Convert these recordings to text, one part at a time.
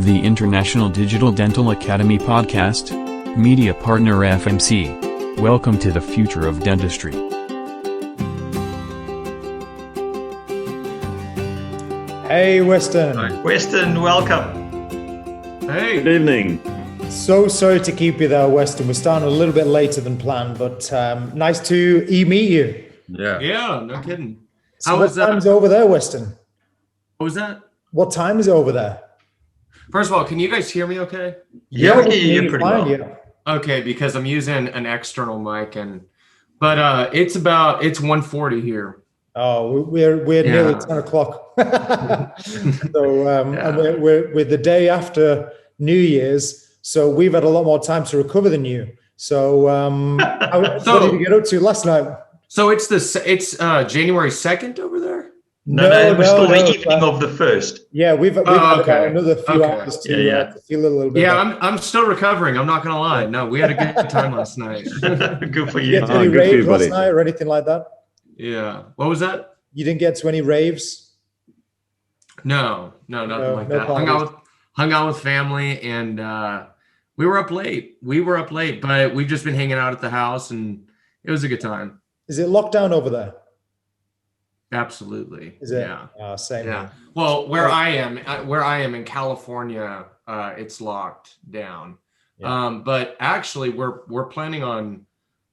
the International Digital Dental Academy podcast, media partner FMC. Welcome to the future of dentistry. Hey, Weston. Hi. Weston, welcome. Hey. Good evening. So sorry to keep you there, Weston. We're starting a little bit later than planned, but nice to meet you. Yeah, no kidding. So what time is it over there, Weston? What was that? What time is it over there? First of all, can you guys hear me okay? Yeah, we can hear you pretty well. Yeah. Okay, because I'm using an external mic, but it's 1:40 here. Oh, we're nearly 10 o'clock. So and we're the day after New Year's, so we've had a lot more time to recover than you. So, what did you get up to last night? So it's January 2nd over there? No, it was still the evening of the 1st. Yeah, we've had about another few hours to feel a little bit. Yeah, I'm still recovering. I'm not gonna lie. No, we had a good time last night. Good for you. You get to any raves last night or anything like that? Yeah. What was that? You didn't get to any raves? No, nothing like that. Hung out with family, and we were up late. But we've just been hanging out at the house, and it was a good time. Is it lockdown over there? Absolutely. Is it? Yeah. Same. Yeah. Well, where I am in California, it's locked down. Yeah. But actually, we're planning on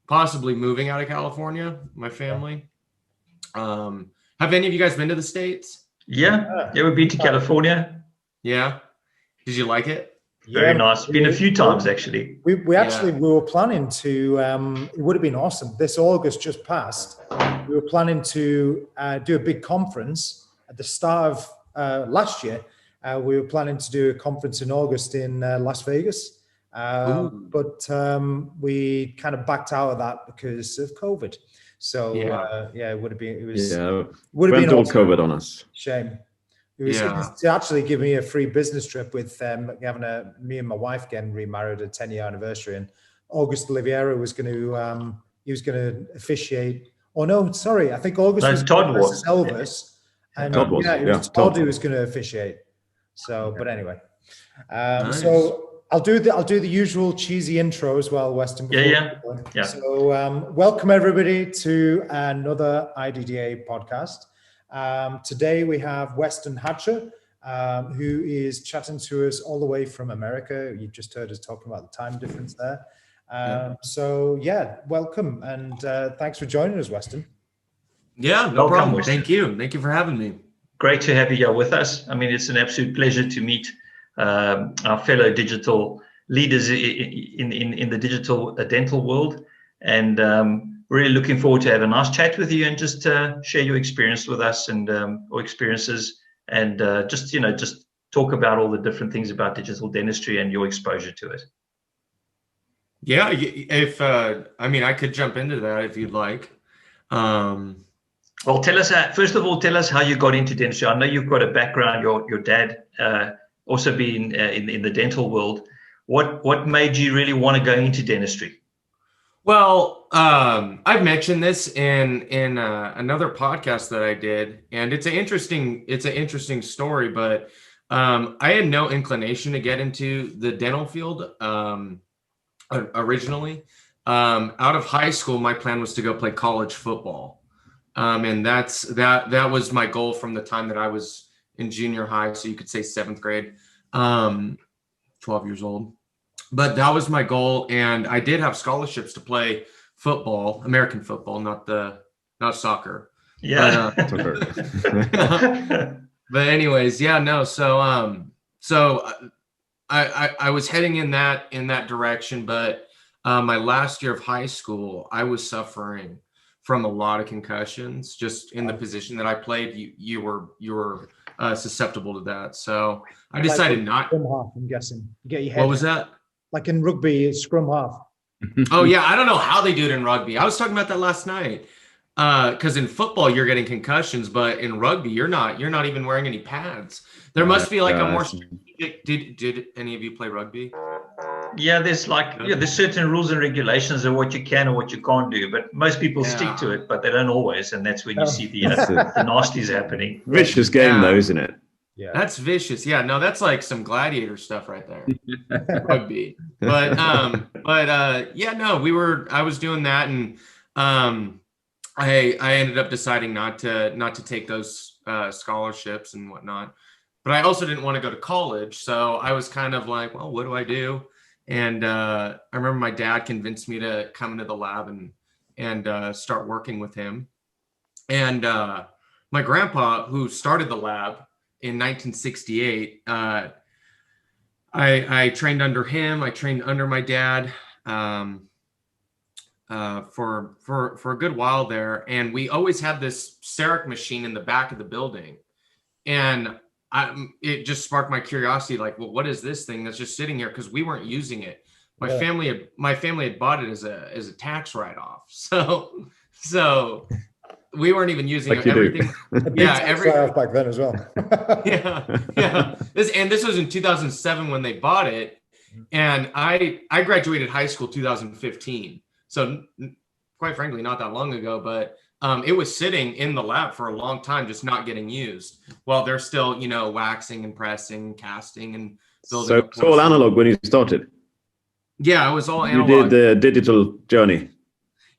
possibly moving out of California. My family. Have any of you guys been to the States? Yeah, we've been to California. Yeah. Did you like it? Very nice. Been a few times actually. We were planning to. It would have been awesome. This August just passed. We were planning to do a big conference at the start of last year. We were planning to do a conference in August in Las Vegas, but we kind of backed out of that because of COVID. So it would have been. It was. Yeah, would have been all awesome. COVID on us. Shame. It was to actually give me a free business trip with me and my wife getting remarried, a 10-year anniversary, and August Oliveira was going to officiate. Oh no, sorry, I think August was Todd was Elvis, and Todd was, it was Todd who was going to officiate. So, but anyway, so I'll do the usual cheesy intro as well, Weston. Yeah. So, welcome everybody to another IDDA podcast. Today we have Weston Hatcher, who is chatting to us all the way from America. You've just heard us talking about the time difference there. So welcome and thanks for joining us, Weston. Yeah, no problem. Thank you for having me. Great to have you here with us. I mean, it's an absolute pleasure to meet our fellow digital leaders in the digital dental world, and really looking forward to have a nice chat with you and just share your experience with us and or experiences, and just talk about all the different things about digital dentistry and your exposure to it. Yeah, if I could jump into that if you'd like. Well, tell us first of all, tell us how you got into dentistry. I know you've got a background. Your dad also being in the dental world. What made you really want to go into dentistry? Well, I've mentioned this in another podcast that I did, and it's an interesting story. But I had no inclination to get into the dental field originally. Out of high school, my plan was to go play college football, and that was my goal from the time that I was in junior high. So you could say 7th grade, 12 years old. But that was my goal, and I did have scholarships to play football, American football, not soccer. Yeah. But anyways, no. So I was heading in that direction, but my last year of high school, I was suffering from a lot of concussions. Just in the position that I played, you were susceptible to that. So I decided not. Scrum half, I'm guessing. You get your head. What was that? Like in rugby, it's scrum half. Oh yeah, I don't know how they do it in rugby. I was talking about that last night. Because in football you're getting concussions, but in rugby you're not even wearing any pads. There must be like a more strategic. Did any of you play rugby? Yeah, there's certain rules and regulations of what you can and what you can't do, but most people stick to it, but they don't always, and that's when you see the nasties happening. Vicious game though, isn't it? Yeah. That's vicious. Yeah, no, that's like some gladiator stuff right there. Rugby. But yeah, no, I was doing that, and I ended up deciding not to take those scholarships and whatnot. But I also didn't want to go to college, so I was kind of like, well, what do I do? And I remember my dad convinced me to come into the lab and start working with him. And my grandpa, who started the lab in 1968, I trained under him. I trained under my dad for a good while there, and we always had this CEREC machine in the back of the building, and it just sparked my curiosity. Like, well, what is this thing that's just sitting here? Because we weren't using it. My family had bought it as a tax write-off, so we weren't even using like everything. Yeah, everything back then as well. yeah. This was in 2007 when they bought it, and I graduated high school 2015. So quite frankly, not that long ago, but it was sitting in the lab for a long time, just not getting used. Well, they're still, waxing and pressing, casting and building. So it's all analog when you started? Yeah, it was all analog. You did the digital journey?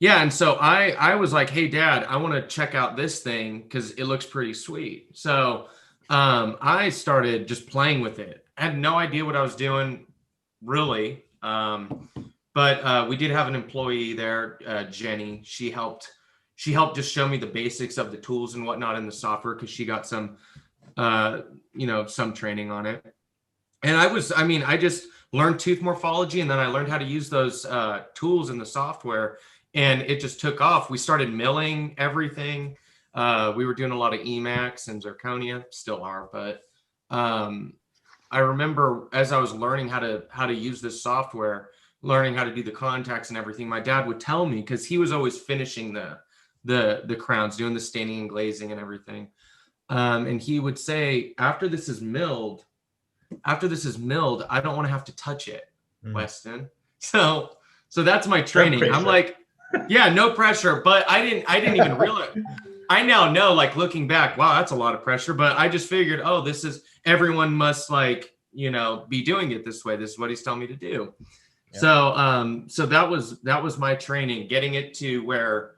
Yeah, and so I was like, hey, Dad, I want to check out this thing because it looks pretty sweet. So I started just playing with it. I had no idea what I was doing, really. But we did have an employee there, Jenny. She helped just show me the basics of the tools and whatnot in the software because she got some training on it. And I just learned tooth morphology, and then I learned how to use those tools in the software, and it just took off. We started milling everything. We were doing a lot of Emacs and zirconia, still are, but I remember as I was learning how to use this software, learning how to do the contacts and everything, my dad would tell me, because he was always finishing the crowns, doing the staining and glazing and everything. And he would say, after this is milled, I don't want to have to touch it, Weston. So that's my training. I'm like, yeah, no pressure. But I didn't even realize. I now know, like, looking back, wow, that's a lot of pressure. But I just figured, oh, this is, everyone must, like, be doing it this way. This is what he's telling me to do. Yeah. So that was my training, getting it to where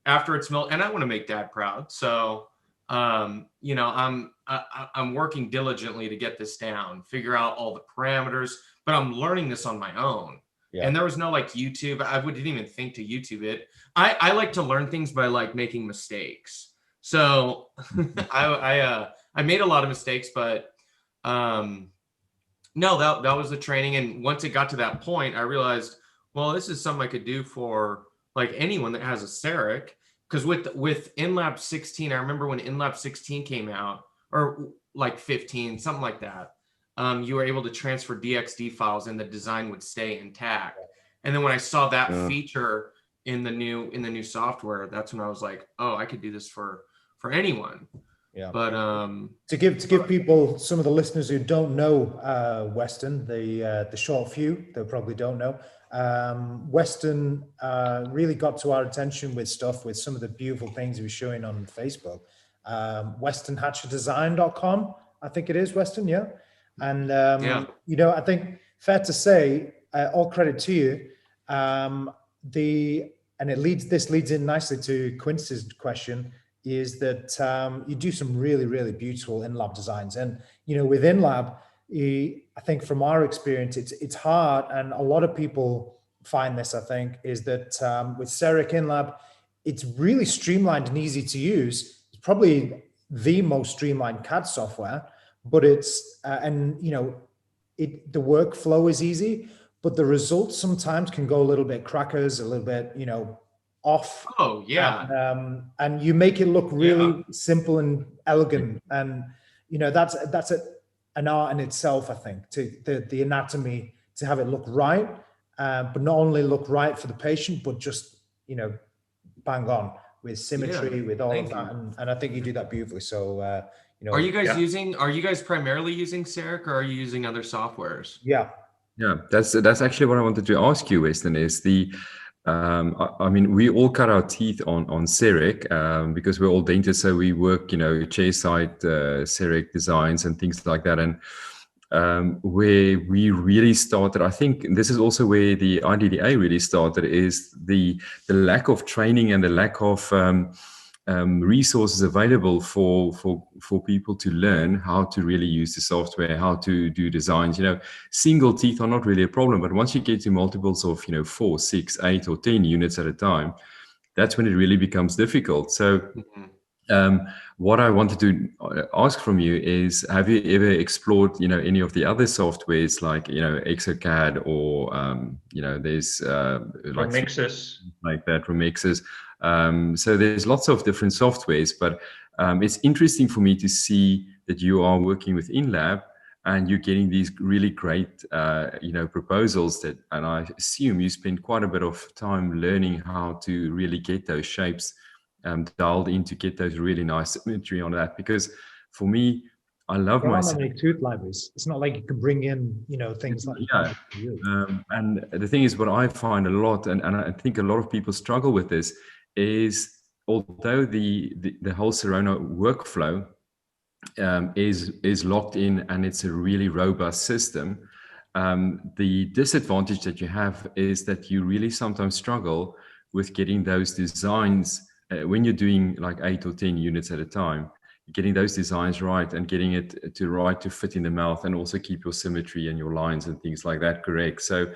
after it's milled, and I want to make Dad proud. So, I'm working diligently to get this down, figure out all the parameters, but I'm learning this on my own. Yeah. And there was no like YouTube. I didn't even think to YouTube it. I like to learn things by like making mistakes. So I made a lot of mistakes, but no, that was the training. And once it got to that point, I realized, well, this is something I could do for like anyone that has a CEREC. Because with InLab 16, I remember when InLab 16 came out, or like 15, something like that, you were able to transfer DXD files and the design would stay intact. And then when I saw that feature in the new software, that's when I was like, oh, I could do this for anyone. Yeah. But to give people, some of the listeners who don't know Weston, the short few, they probably don't know. Weston really got to our attention with some of the beautiful things he was showing on Facebook. WestonHatcherDesign.com, I think it is, Weston, yeah. And I think fair to say, all credit to you. This leads in nicely to Quince's question, is that you do some really, really beautiful in-lab designs. And, with in-lab, I think from our experience, it's hard. And a lot of people find this, I think, is that with CEREC in-lab, it's really streamlined and easy to use. It's probably the most streamlined CAD software, but it's, the workflow is easy, but the results sometimes can go a little bit crackers, a little bit, off. Oh, yeah. And you make it look really simple and elegant. And, that's an art in itself, I think, to the anatomy, to have it look right, but not only look right for the patient, but just, bang on with symmetry, with all of that. And I think you do that beautifully. So, are you guys primarily using CEREC, or are you using other softwares? Yeah. Yeah, that's actually what I wanted to ask you, Weston, is I mean, we all cut our teeth on CEREC because we're all dentists, so we work, chairside CEREC designs and things like that. And where we really started, I think this is also where the IDDA really started, is the lack of training and the lack of resources available for people to learn how to really use the software, how to do designs. Single teeth are not really a problem, but once you get to multiples of 4, 6, 8 or 10 units at a time, that's when it really becomes difficult. So what I wanted to ask from you is, have you ever explored any of the other softwares like Exocad or there's like Remixes, like that, Remixes. So there's lots of different softwares, but it's interesting for me to see that you are working with InLab and you're getting these really great, proposals and I assume you spend quite a bit of time learning how to really get those shapes dialed in to get those really nice symmetry on that. Because for me, I love my tooth libraries. It's not like you can bring in, things like that. And the thing is, what I find a lot, and I think a lot of people struggle with this, is although the whole Sirona workflow is locked in and it's a really robust system, the disadvantage that you have is that you really sometimes struggle with getting those designs when you're doing like 8 or 10 units at a time, getting those designs right and getting it to fit in the mouth and also keep your symmetry and your lines and things like that correct. So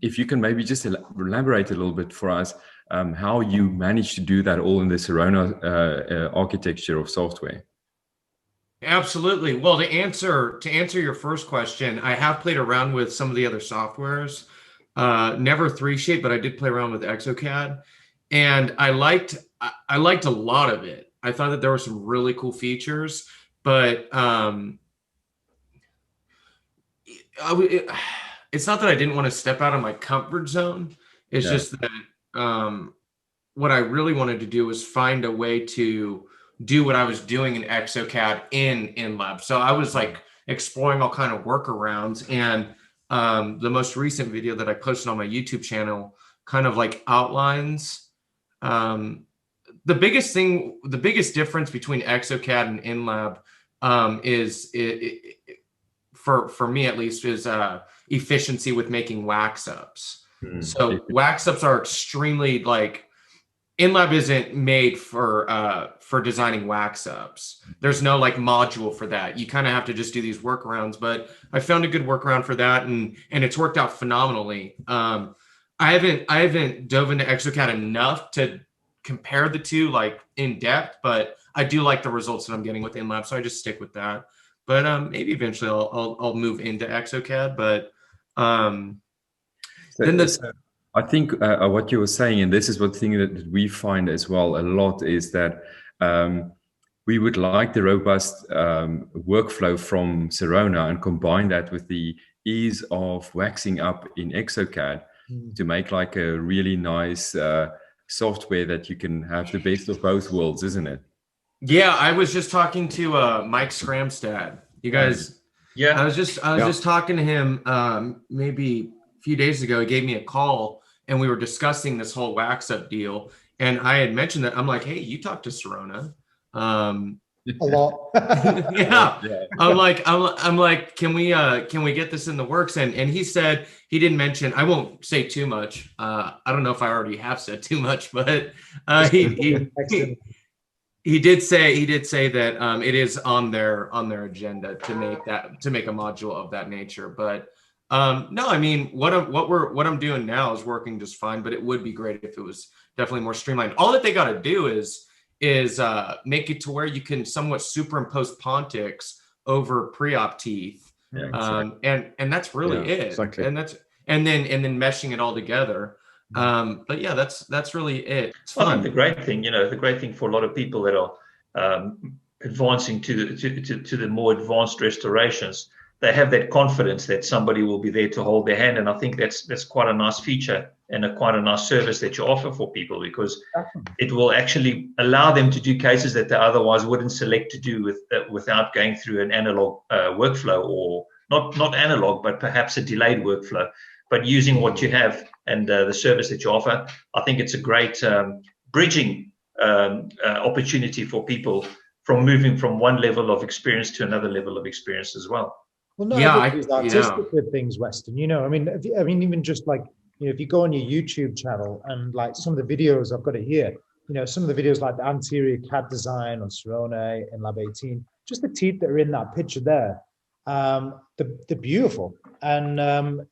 if you can maybe just elaborate a little bit for us, how you managed to do that all in the Sirona architecture of software. Absolutely. Well, to answer your first question, I have played around with some of the other softwares, never 3Shape, but I did play around with Exocad, and I liked a lot of it. I thought that there were some really cool features, but it's not that I didn't want to step out of my comfort zone. It's just that what I really wanted to do was find a way to do what I was doing in Exocad in InLab. So I was like exploring all kind of workarounds, and the most recent video that I posted on my YouTube channel kind of like outlines the biggest difference between Exocad and InLab is for me at least is efficiency with making wax ups. So wax ups are extremely InLab isn't made for designing wax ups. There's no module for that. You kind of have to just do these workarounds, but I found a good workaround for that, and it's worked out phenomenally. I haven't dove into Exocad enough to compare the two in depth, but I do like the results that I'm getting with InLab, so I just stick with that. But maybe eventually I'll move into Exocad. But I think what you were saying, and this is one thing that we find as well a lot, is that we would like the robust workflow from Sirona and combine that with the ease of waxing up in Exocad to make a really nice software that you can have the best of both worlds, isn't it? Yeah, I was just talking to Mike Scramstad. You guys, I was just talking to him maybe a few days ago. He gave me a call and we were discussing this whole wax up deal. And I had mentioned that I'm like, hey, you talked to Sirona. A lot. Yeah. I'm like, can we get this in the works? And he said he didn't mention, I won't say too much. I don't know if I already have said too much, but he did say that it is on their agenda to make a module of that nature. But no, I mean, what I'm doing now is working just fine, but it would be great if it was definitely more streamlined. All that they got to do is make it to where you can somewhat superimpose Pontics over pre-op teeth. Yeah, exactly. And that's really it. Exactly. And then meshing it all together. But yeah, that's really it. It's fun. Well, the great thing for a lot of people that are advancing to the more advanced restorations, they have that confidence that somebody will be there to hold their hand. And I think that's quite a nice feature and quite a nice service that you offer for people, because it will actually allow them to do cases that they otherwise wouldn't select to do without going through an analog workflow, or not analog, but perhaps a delayed workflow. but using what you have and the service that you offer, I think it's a great bridging opportunity for people from moving from one level of experience to another level of experience as well. Well, not everybody's artistic with things, Weston. I mean, even just like, if you go on your YouTube channel and like some of the videos, I've got it here, some of the videos like the anterior CAD design on Cerrone and Lab 18, just the teeth that are in that picture there, they're beautiful. And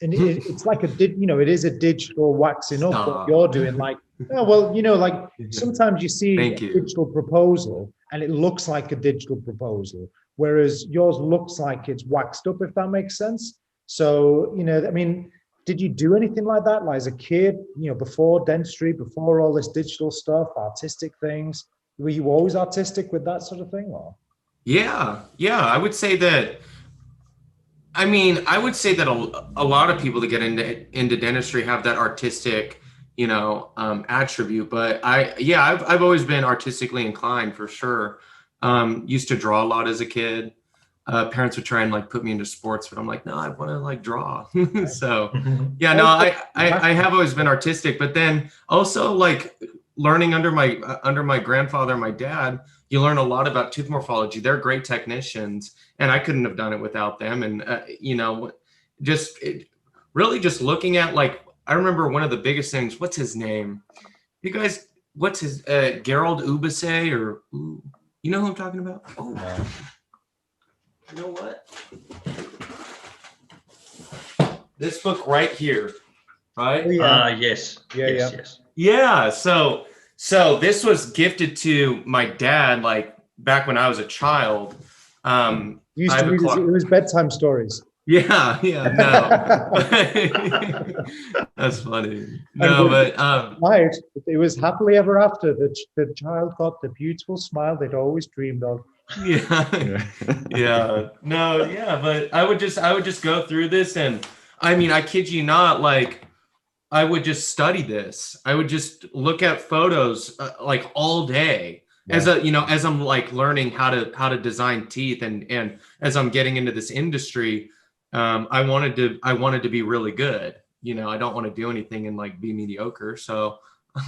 it's like it is a digital waxing up what you're doing. Like, like sometimes you see a digital proposal and it looks like a digital proposal, whereas yours looks like it's waxed up, if that makes sense. So, I mean, did you do anything like that, like as a kid, before dentistry, before all this digital stuff, artistic things? Were you always artistic with that sort of thing? Or? Yeah. I would say that. I mean, I would say that a lot of people that get into dentistry have that artistic, attribute. But I've always been artistically inclined for sure. Used to draw a lot as a kid. Parents would try and like put me into sports, but I'm like, no, I want to like draw. So I have always been artistic. But then also like learning under my grandfather and my dad, you learn a lot about tooth morphology. They're great technicians, and I couldn't have done it without them. And really just looking at, like, I remember one of the biggest things. What's his name? You guys, what's his Gerald Ubase, or you know who I'm talking about? Oh, you know what? This book right here, right? Yes. Yeah. So this was gifted to my dad, like back when I was a child. You used to read it was bedtime stories. Yeah, no. That's funny. No, but it was happily ever after. The child got the beautiful smile they'd always dreamed of. Yeah. No, yeah, but I would just go through this, and I mean, I kid you not, like I would just study this. I would just look at photos like all day as I'm like learning how to design teeth, and as I'm getting into this industry, I wanted to be really good. I don't want to do anything and like be mediocre. So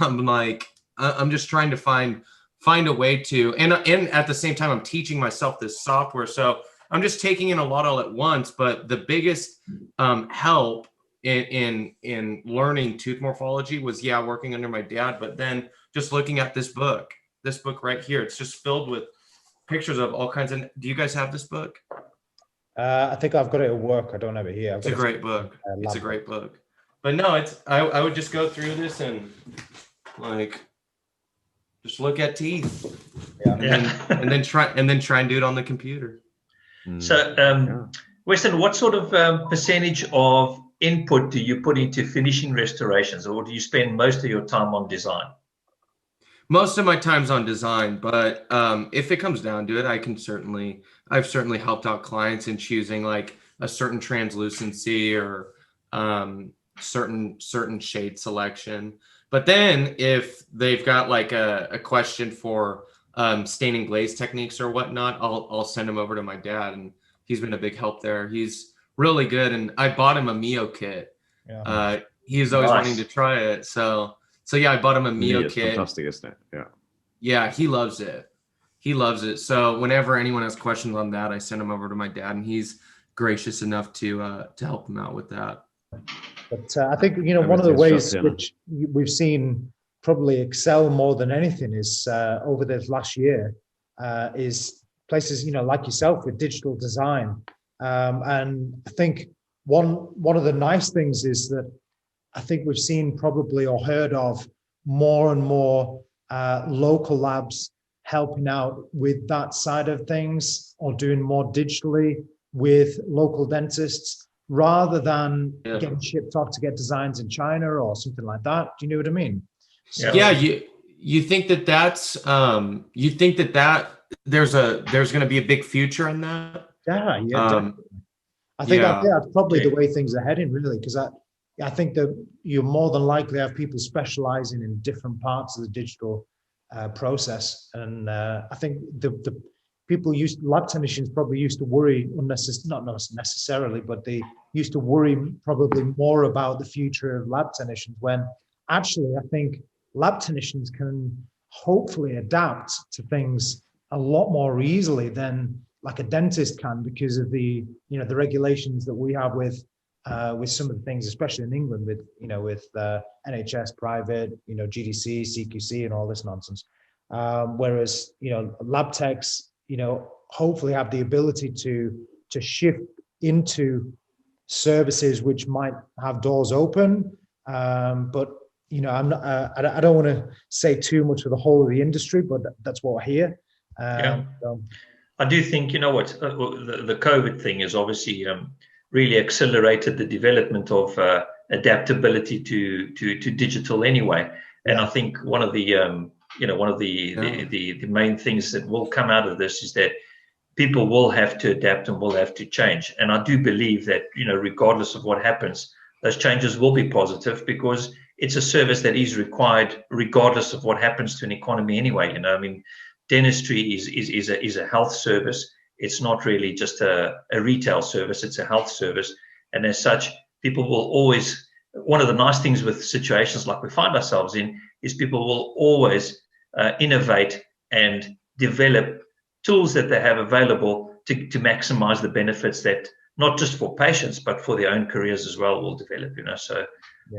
I'm just trying to find a way to, and at the same time, I'm teaching myself this software. So I'm just taking in a lot all at once. But the biggest help in learning tooth morphology was working under my dad, but then just looking at this book right here. It's just filled with pictures of all kinds of. Do you guys have this book? I think I've got it at work. I don't have it here. It's a great book. It's a great book. But no, I would just go through this and like just look at teeth, and then try and do it on the computer. So, Weston, what sort of percentage of input do you put into finishing restorations, or do you spend most of your time on design? Most of my time's on design, but if it comes down to it, I've certainly helped out clients in choosing like a certain translucency or certain shade selection. But then if they've got like a question for staining glaze techniques or whatnot, I'll send them over to my dad, and he's been a big help there. He's really good, and I bought him a Mio kit. He's always wanting to try it, so I bought him a Mio kit. Fantastic, isn't it? Yeah, he loves it. So whenever anyone has questions on that, I send them over to my dad, and he's gracious enough to help them out with that. But I think one of the ways which we've seen probably excel more than anything is over this last year is places like yourself with digital design. And I think one of the nice things is that I think we've seen probably or heard of more and more local labs helping out with that side of things, or doing more digitally with local dentists, rather than getting shipped off to get designs in China or something like that. Do you know what I mean? So, you think that that's you think that there's going to be a big future in that? Definitely. I think that's probably the way things are heading, really, because I think that you more than likely have people specializing in different parts of the digital process. And I think the people lab technicians probably used to worry not necessarily, but the used to worry probably more about the future of lab technicians, when actually I think lab technicians can hopefully adapt to things a lot more easily than like a dentist can, because of the regulations that we have with some of the things, especially in England, with NHS, private, GDC, CQC, and all this nonsense. Whereas lab techs, hopefully have the ability to shift into services which might have doors open, but I'm not. I don't want to say too much for the whole of the industry, but that's what I hear. So. I do think, the COVID thing has obviously really accelerated the development of adaptability to digital anyway. And I think one of the the main things that will come out of this is that people will have to adapt and will have to change. And I do believe that, regardless of what happens, those changes will be positive, because it's a service that is required regardless of what happens to an economy anyway. Dentistry is a health service. It's not really just a retail service. It's a health service. And as such, people will always, one of the nice things with situations like we find ourselves in is people will always innovate and develop tools that they have available to maximize the benefits that not just for patients, but for their own careers as well will develop, So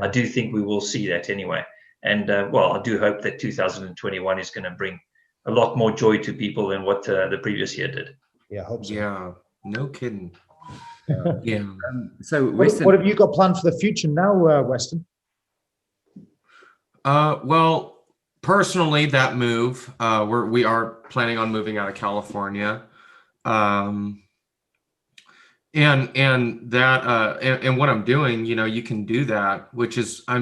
I do think we will see that anyway. And I do hope that 2021 is going to bring a lot more joy to people than what the previous year did. Yeah, I hope so. Yeah, no kidding. Yeah. So Weston, what have you got planned for the future now, Weston? Well, personally, that move, we are planning on moving out of California. And that and what I'm doing, you can do that, which is, I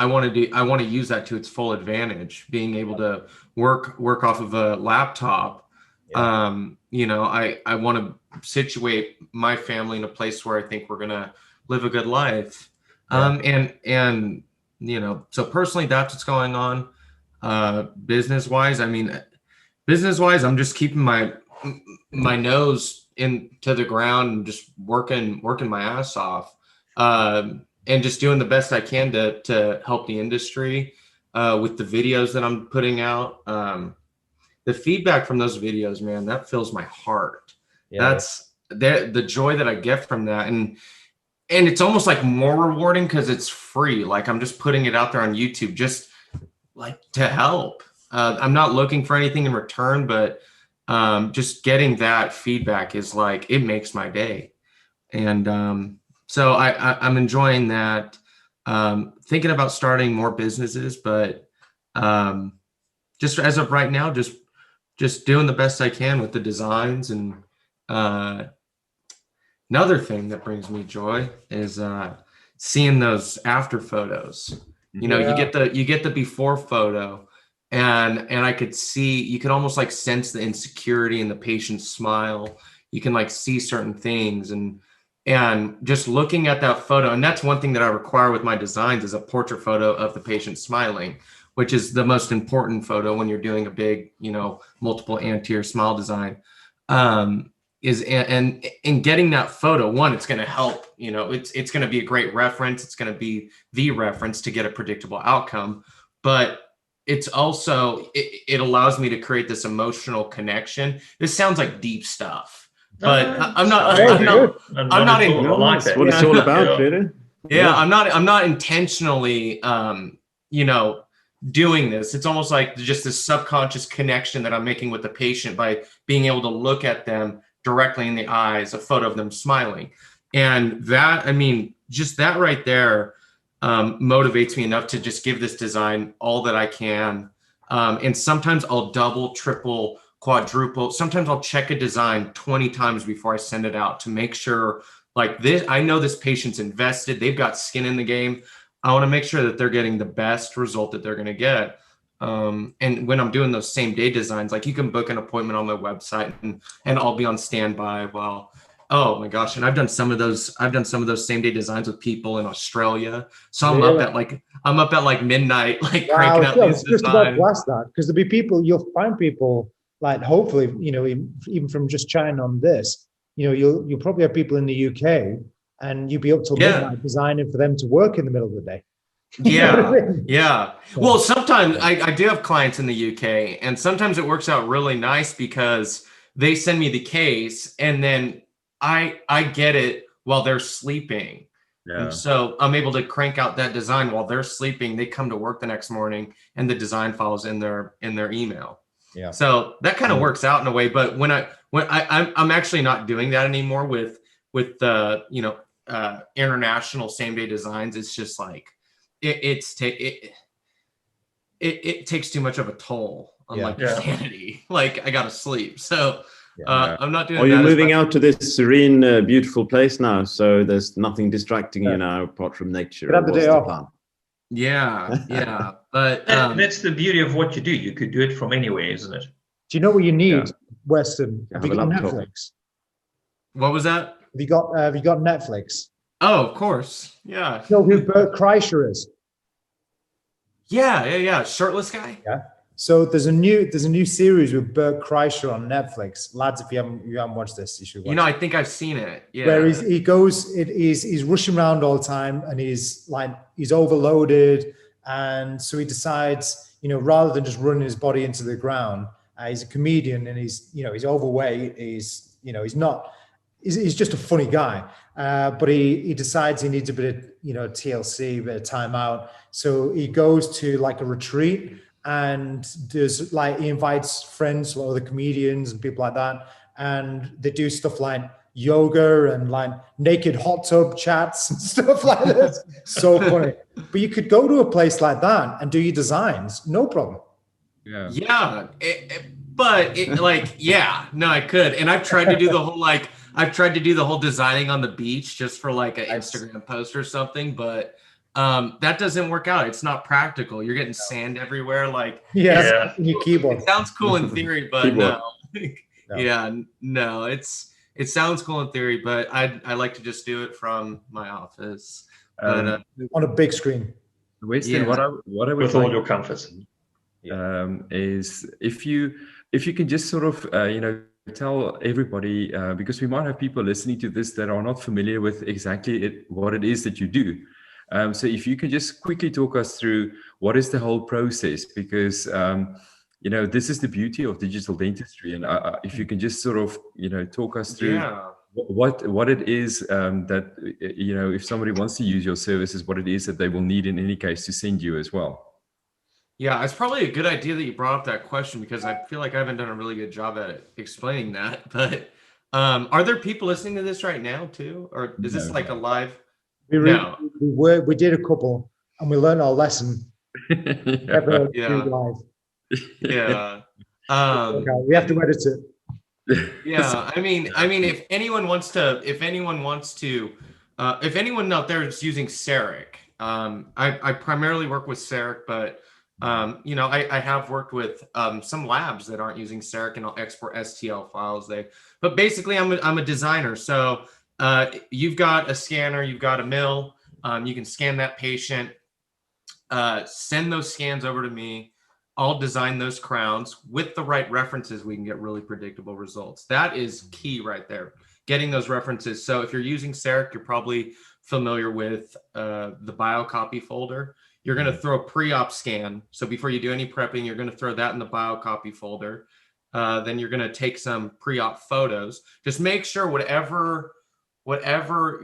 want to use that to its full advantage, being able to work off of a laptop. I want to situate my family in a place where I think we're gonna live a good life. And so personally, that's what's going on. Business wise, I'm just keeping my nose into the ground and just working my ass off, and just doing the best I can to help the industry with the videos that I'm putting out. The feedback from those videos, man, that fills my heart. That's the joy that I get from that. And it's almost like more rewarding because it's free. Like I'm just putting it out there on YouTube, just like to help. I'm not looking for anything in return, but just getting that feedback is like, it makes my day. And so I'm enjoying that. Thinking about starting more businesses, but just as of right now, just doing the best I can with the designs. And another thing that brings me joy is seeing those after photos. You get the before photo, and I could see, you could almost like sense the insecurity in the patient's smile. You can like see certain things, and just looking at that photo. And that's one thing that I require with my designs, is a portrait photo of the patient smiling, which is the most important photo when you're doing a big, multiple anterior smile design. Is and getting that photo, one, it's going to help, it's going to be a great reference. It's going to be the reference to get a predictable outcome, but it's also, it allows me to create this emotional connection. This sounds like deep stuff, but I'm not That's what it's all about, really. Yeah, I'm not intentionally, doing this. It's almost like just this subconscious connection that I'm making with the patient by being able to look at them directly in the eyes, a photo of them smiling. And that, just that right there motivates me enough to just give this design all that I can. And sometimes I'll double, triple, quadruple. Sometimes I'll check a design 20 times before I send it out to make sure, like, this, I know this patient's invested. They've got skin in the game. I want to make sure that they're getting the best result that they're going to get. And when I'm doing those same day designs, like, you can book an appointment on my website and I'll be on standby while, oh my gosh. And I've done some of those same day designs with people in Australia. So I'm up at like midnight, like cranking out these designs. Just about to ask that, because there'll be people, you'll find people, like, hopefully, even from just chatting on this, you'll probably have people in the UK and you'd be up till midnight designing for them to work in the middle of the day. Yeah. Well, sometimes I do have clients in the UK, and sometimes it works out really nice because they send me the case and then I get it while they're sleeping. And so I'm able to crank out that design while they're sleeping. They come to work the next morning and the design file's in their email. Yeah. So that kind of works out in a way. But when I'm actually not doing that anymore with international same day designs. It's just like it takes too much of a toll on like sanity. Like I gotta sleep. So I'm not doing that. Are you moving out to this serene, beautiful place now? So there's nothing distracting you now apart from nature. Have the day off. Yeah. But that's the beauty of what you do. You could do it from anywhere, isn't it? Do you know what you need, Weston? Have you got Netflix? What was that? Have you got Netflix? Oh, of course. Yeah. You know who Bert Kreischer is? Yeah. Shirtless guy. Yeah. So there's a new series with Bert Kreischer on Netflix. Lads, if you haven't watched this, you should watch it. I think I've seen it. Yeah. Where he's rushing around all the time and he's overloaded. And so he decides, rather than just running his body into the ground, he's a comedian and he's overweight. He's just a funny guy. But he decides he needs a bit of, TLC, a bit of time out. So he goes to like a retreat and he invites friends, other comedians and people like that. And they do stuff like yoga and like naked hot tub chats and stuff like this. So funny. But you could go to a place like that and do your designs, no problem. Yeah. I could. And I've tried to do the whole designing on the beach just for like an Instagram post or something, but that doesn't work out. It's not practical. You're getting sand everywhere. Like your keyboard. It sounds cool in theory, but no. It sounds cool in theory, but I like to just do it from my office. On a big screen. Weston, what I would with all your comforts. Is if you can just sort of tell everybody, because we might have people listening to this that are not familiar with exactly what it is that you do. So if you can just quickly talk us through what is the whole process, because this is the beauty of digital dentistry, and if you can just sort of talk us through what it is that if somebody wants to use your services, what it is that they will need in any case to send you as well. Yeah, it's probably a good idea that you brought up that question because I feel like I haven't done a really good job at explaining that. But are there people listening to this right now too, or is this like a live? We did a couple, and we learned our lesson. Live. Yeah. We have to edit it. Yeah, I mean, if anyone out there is using CEREC, I primarily work with CEREC, but I have worked with some labs that aren't using CEREC, and I'll export STL files. But basically, I'm a designer. So you've got a scanner, you've got a mill. You can scan that patient, send those scans over to me. I'll design those crowns with the right references. We can get really predictable results. That is key right there, getting those references. So if you're using CEREC, you're probably familiar with the biocopy folder. You're going to throw a pre-op scan. So before you do any prepping, you're going to throw that in the biocopy folder. Then you're going to take some pre-op photos. Just make sure whatever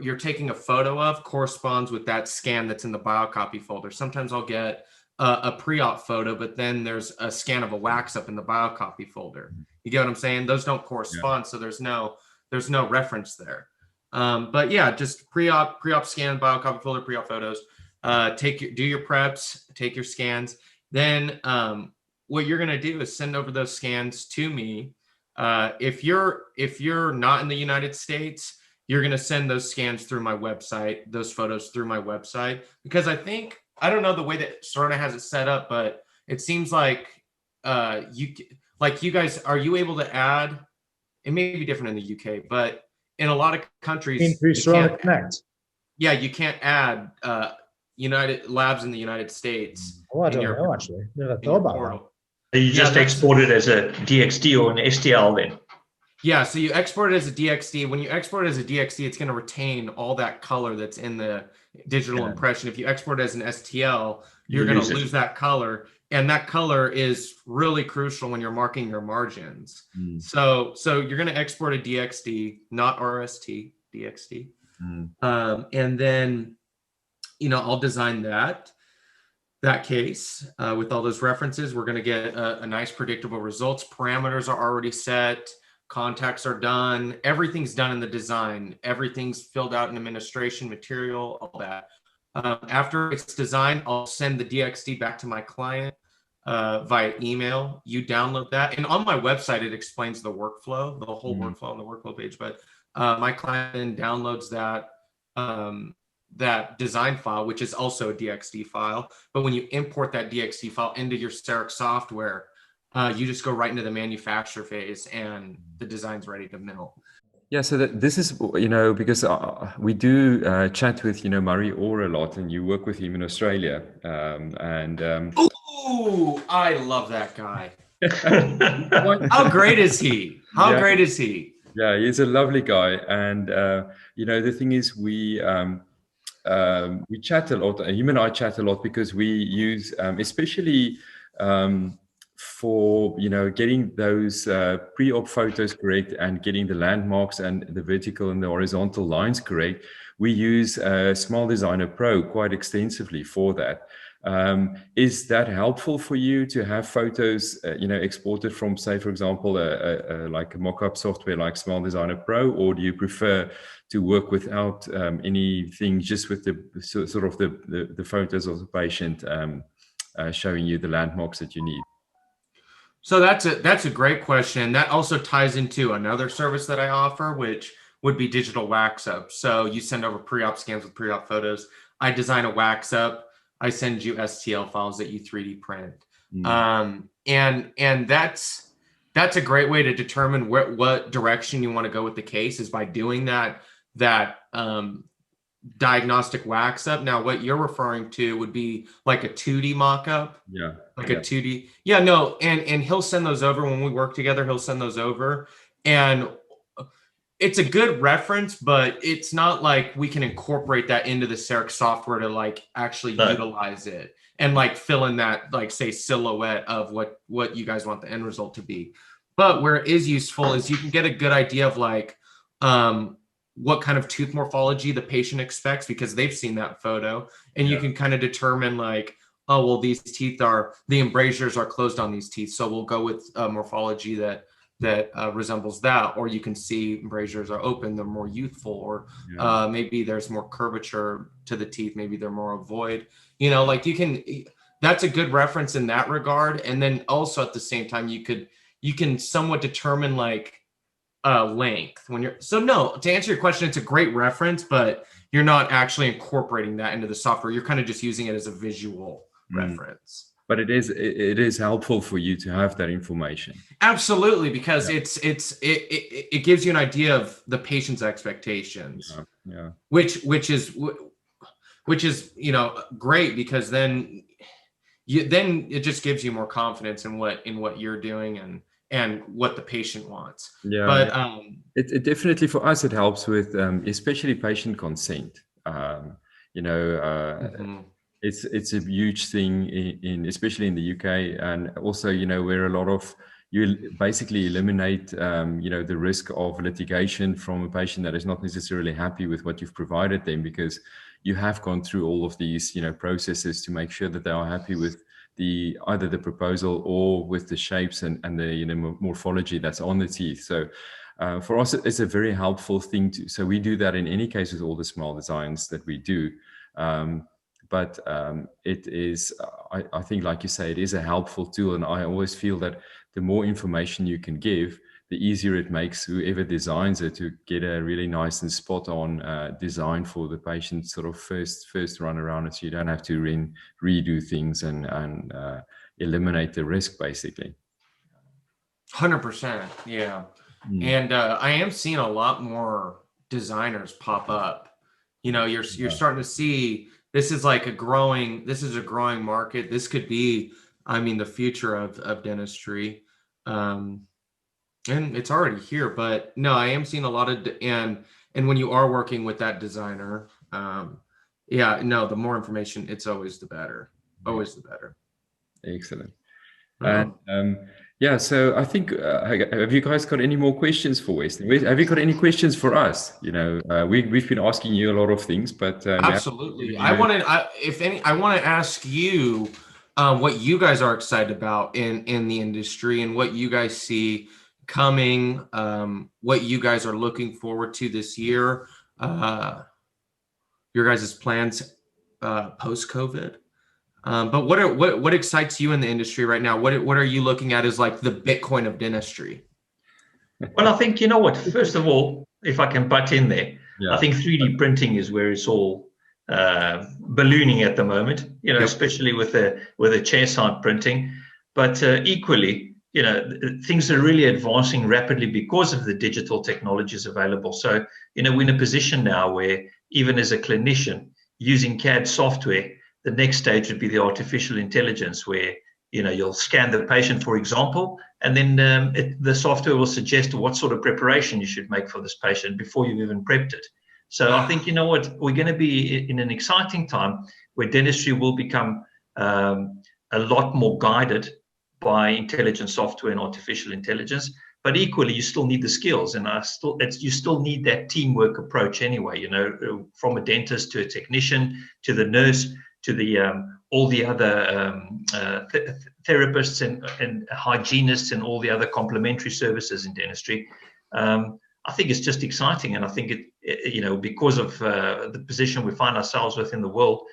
you're taking a photo of corresponds with that scan that's in the biocopy folder. Sometimes I'll get a pre-op photo, but then there's a scan of a wax up in the biocopy folder. You get what I'm saying? Those don't correspond, so there's no reference there. But yeah, just pre-op scan, biocopy folder, pre-op photos. Do your preps, take your scans. Then what you're gonna do is send over those scans to me. If you're not in the United States, you're gonna send those scans through my website, those photos through my website, because I don't know the way that Cerna has it set up, but it seems like you guys, are you able to add? It may be different in the UK, but in a lot of countries, yeah, you can't add United labs in the United States. Oh, I don't know actually. Never thought about that. You just export it as a DXT or an STL then. Yeah, so you export it as a DXD. When you export it as a DXD, it's going to retain all that color that's in the digital impression. If you export it as an STL, you're going to lose that color. And that color is really crucial when you're marking your margins. So you're going to export a DXD, not RST, DXD. And then, I'll design that case with all those references. We're going to get a nice predictable results. Parameters are already set. Contacts are done. Everything's done in the design. Everything's filled out in administration material, all that. After it's designed, I'll send the DXD back to my client via email. You download that. And on my website, it explains the workflow, the whole workflow on the workflow page. But my client then downloads that design file, which is also a DXD file. But when you import that DXD file into your CEREC software, you just go right into the manufacture phase and the design's ready to mill. Yeah, so this is, because we do chat with, Murray Orr a lot, and you work with him in Australia. Ooh, I love that guy. How great is he? How great is he? Yeah, he's a lovely guy. And, the thing is, we chat a lot, him and I chat a lot, because we use, especially for getting those pre-op photos correct and getting the landmarks and the vertical and the horizontal lines correct, we use Smile Designer Pro quite extensively for that. Is that helpful for you to have photos exported from, say, for example, like a mock-up software like Smile Designer Pro, or do you prefer to work without anything, just with the sort of the photos of the patient showing you the landmarks that you need? So that's a great question. That also ties into another service that I offer, which would be digital wax up. So you send over pre-op scans with pre-op photos. I design a wax up. I send you STL files that you 3D print. And that's a great way to determine what direction you want to go with the case, is by doing that diagnostic wax up. Now, what you're referring to would be like a 2D mock-up. Yeah. Like a 2D. Yeah, no. And he'll send those over when we work together. He'll send those over. And it's a good reference, but it's not like we can incorporate that into the CEREC software to like actually utilize it and like fill in that, like, say, silhouette of what you guys want the end result to be. But where it is useful is you can get a good idea of like what kind of tooth morphology the patient expects, because they've seen that photo, and you can kind of determine like, oh, well, these teeth the embrasures are closed on these teeth, so we'll go with morphology that resembles that. Or you can see embrasures are open, they're more youthful, or maybe there's more curvature to the teeth, maybe they're more ovoid. Like that's a good reference in that regard. And then also at the same time, you can somewhat determine like length when you're, so no, to answer your question, it's a great reference, but you're not actually incorporating that into the software. You're kind of just using it as a visual reference. But it is helpful for you to have that information. Absolutely, because it gives you an idea of the patient's expectations. Which is great, because then it just gives you more confidence in what you're doing and what the patient wants. But it definitely, for us, it helps with especially patient consent. It's a huge thing especially in the UK, and also where a lot of you basically eliminate the risk of litigation from a patient that is not necessarily happy with what you've provided them, because you have gone through all of these processes to make sure that they are happy with either the proposal or with the shapes and the morphology that's on the teeth. So for us, it's a very helpful thing so we do that in any case with all the Smile designs that we do. But it is, I think, like you say, it is a helpful tool. And I always feel that the more information you can give, the easier it makes whoever designs it to get a really nice and spot on design for the patient sort of first run around it. So you don't have to redo things and eliminate the risk, basically. 100%. Yeah. And I am seeing a lot more designers pop up. You're starting to see, this is a growing market. This could be, the future of dentistry. And it's already here, but no, I am seeing a lot of, and when you are working with that designer, yeah, no, the more information, it's always the better, always the better. Excellent. Oh. And yeah, so I think, have you guys got any more questions for Weston? Have you got any questions for us? You know, we've been asking you a lot of things, but Absolutely. I want to ask you what you guys are excited about in the industry and what you guys see coming, what you guys are looking forward to this year, your guys' plans post-COVID. But what excites you in the industry right now? What are you looking at as like the Bitcoin of dentistry? Well, I think, you know what, first of all, if I can butt in there, I think 3D printing is where it's all ballooning at the moment, you know, especially with the chairside printing. But equally, you know, things are really advancing rapidly because of the digital technologies available. So, you know, we're in a position now where even as a clinician using CAD software, the next stage would be the artificial intelligence where, you know, you'll scan the patient, for example, and then the software will suggest what sort of preparation you should make for this patient before you've even prepped it. So I think, you know what, we're going to be in an exciting time where dentistry will become a lot more guided by intelligent software and artificial intelligence. But equally, you still need the skills, and you still need that teamwork approach anyway. You know, from a dentist to a technician to the nurse to the all the other therapists and hygienists and all the other complementary services in dentistry. I think it's just exciting, and I think it you know, because of the position we find ourselves with in the world,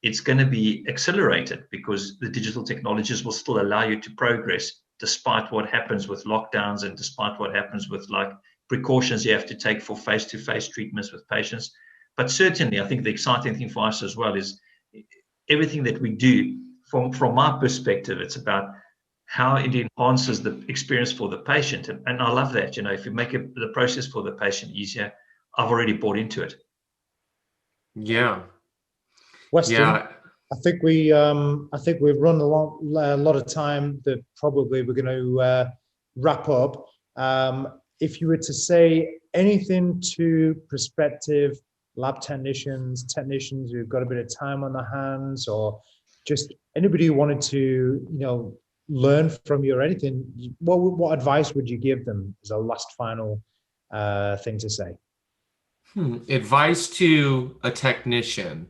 it's going to be accelerated because the digital technologies will still allow you to progress despite what happens with lockdowns and despite what happens with like precautions you have to take for face-to-face treatments with patients. But certainly, I think the exciting thing for us as well is everything that we do from my perspective, it's about how it enhances the experience for the patient. And I love that, you know, if you make the process for the patient easier, I've already bought into it. Yeah. Weston, Yeah. I think we've run a lot of time that probably we're going to wrap up. If you were to say anything to prospective lab technicians who've got a bit of time on their hands, or just anybody who wanted to, you know, learn from you or anything, what advice would you give them as a last final thing to say? Advice to a technician.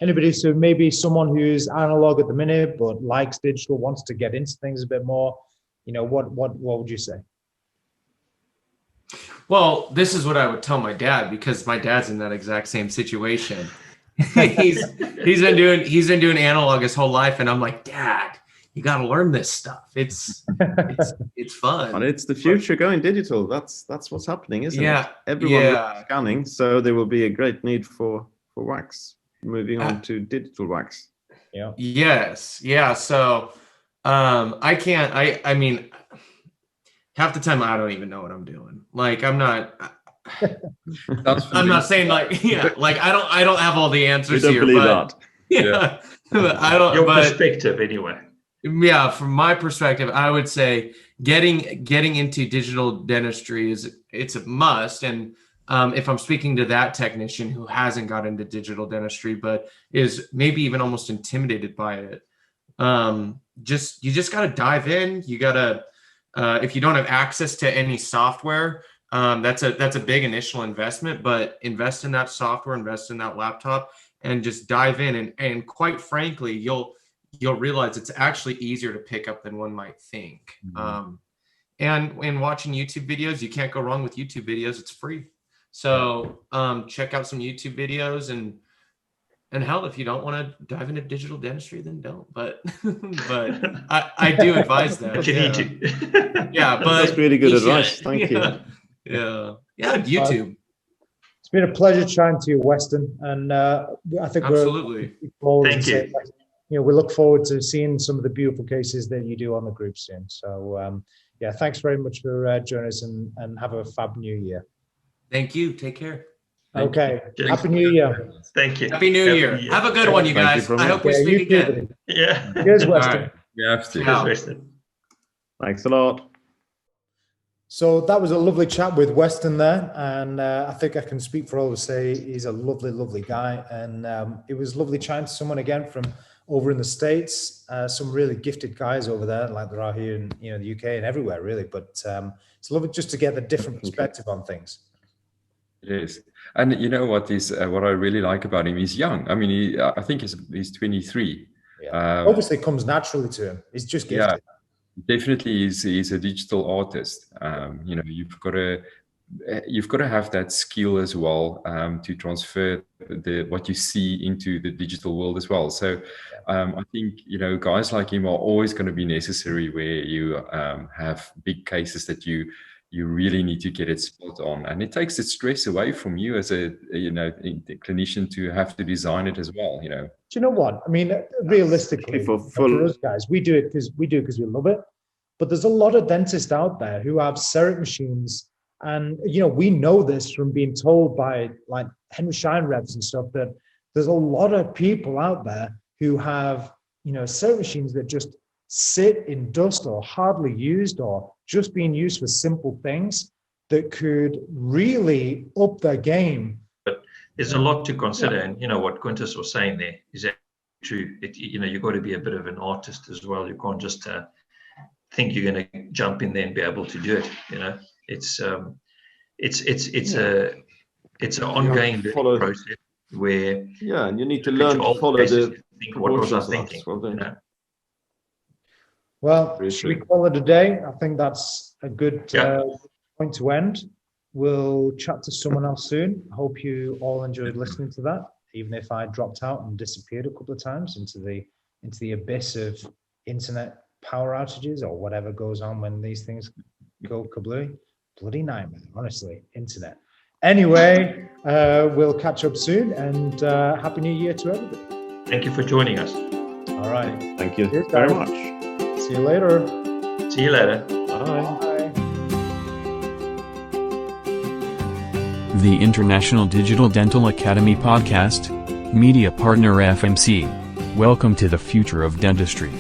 Anybody, so maybe someone who's analog at the minute but likes digital, wants to get into things a bit more, you know, what would you say? Well, this is what I would tell my dad, because my dad's in that exact same situation. he's been doing analog his whole life, and I'm like, Dad, you got to learn this stuff. It's fun. And it's the future going digital. That's what's happening, isn't it? Everyone is scanning, so there will be a great need for wax. Moving on to digital wax. Yeah. Yes. Yeah. So I mean, half the time I don't even know what I'm doing. Like I'm not saying like, yeah, like I don't have all the answers here. Believe but, that. Yeah. I don't. Your perspective, anyway. Yeah, from my perspective, I would say getting into digital dentistry it's a must. And if I'm speaking to that technician who hasn't got into digital dentistry but is maybe even almost intimidated by it, you just got to dive in. You got to if you don't have access to any software, that's a big initial investment, but invest in that software, invest in that laptop, and just dive in. And quite frankly, you'll realize it's actually easier to pick up than one might think. Mm-hmm. And when watching YouTube videos, you can't go wrong with YouTube videos. It's free. So check out some YouTube videos, and hell, if you don't want to dive into digital dentistry, then don't. But I do advise that. But you need to. Yeah, but that's really good advice. Thank you. Yeah, YouTube. It's been a pleasure chatting to you, Weston, and I think absolutely. Thank you. You know, we look forward to seeing some of the beautiful cases that you do on the group soon. So yeah, thanks very much for joining us, and have a fab new year. Thank you. Take care. Okay. Happy New Year. Thank you. Happy New Year. Have a good one, you guys. I hope we speak again. Yeah. Cheers, Weston. We have to. Cheers, Weston. Thanks a lot. So that was a lovely chat with Weston there, and I think I can speak for all to say he's a lovely, lovely guy. And it was lovely chatting to someone again from over in the States. Some really gifted guys over there, like there are here in the UK and everywhere, really. But it's lovely just to get the different perspective on things. It is, and you know what I really like about him? He's young. I mean, I think he's 23. Yeah. Obviously, it comes naturally to him. He's just gifted. Yeah. Definitely, he's a digital artist. You've got to have that skill as well to transfer what you see into the digital world as well. So I think guys like him are always going to be necessary where you have big cases that you really need to get it spot on, and it takes the stress away from you as a clinician to have to design it as well. Do you know what I mean? Realistically, for us guys, we do it because we love it. But there's a lot of dentists out there who have CEREC machines, and we know this from being told by like Henry Schein reps and stuff, that there's a lot of people out there who have CEREC machines that just sit in dust or hardly used or just being used for simple things that could really up their game. But there's a lot to consider, and what Quintus was saying there is true. You've got to be a bit of an artist as well. You can't just think you're going to jump in there and be able to do it. It's an ongoing process where and you need to learn to follow the what was I thinking. Well, should we call it a day? I think that's a good point to end. We'll chat to someone else soon. Hope you all enjoyed listening to that, even if I dropped out and disappeared a couple of times into the abyss of internet power outages or whatever goes on when these things go kablooey. Bloody nightmare, honestly, internet. Anyway, we'll catch up soon, and Happy New Year to everybody. Thank you for joining us. All right. Thank you very much. See you later. See you later. Bye. The International Digital Dental Academy Podcast, Media Partner FMC. Welcome to the future of dentistry.